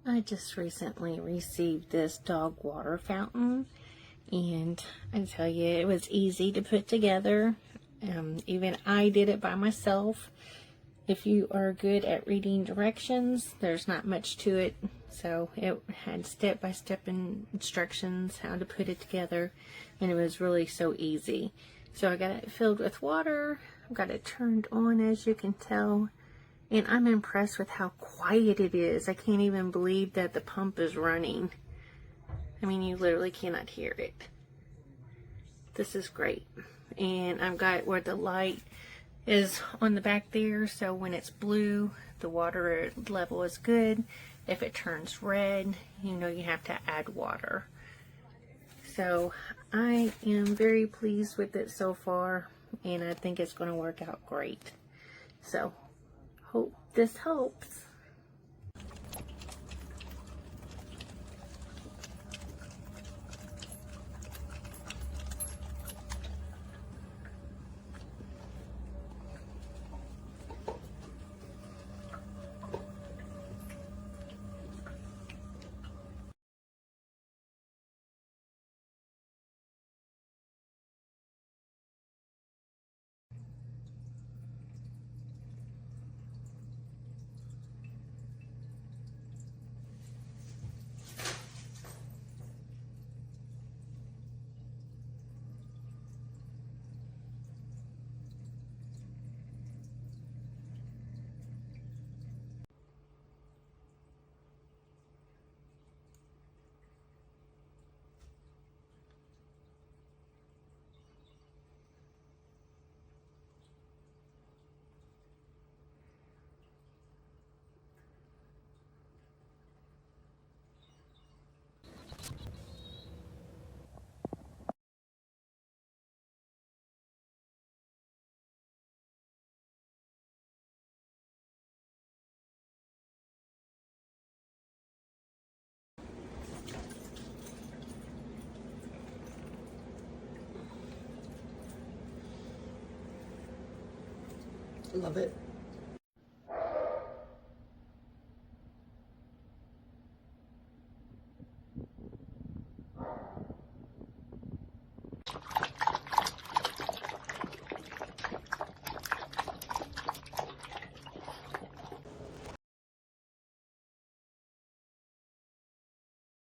I just recently received this dog water fountain, and I tell you, it was easy to put together. Even I did it by myself. If you are good at reading directions, there's not much to it. So it had step-by-step instructions how to put it together, and it was really so easy. So I got it filled with water. I've got it turned on, as you can tell. And I'm impressed with how quiet it is. I can't even believe that the pump is running. I mean, you literally cannot hear it. This is great. And I've got where the light is on the back there, so when it's blue, the water level is good. If it turns red, you know you have to add water. So I am very pleased with it so far, and I think it's going to work out great. So hope this helps. Love it.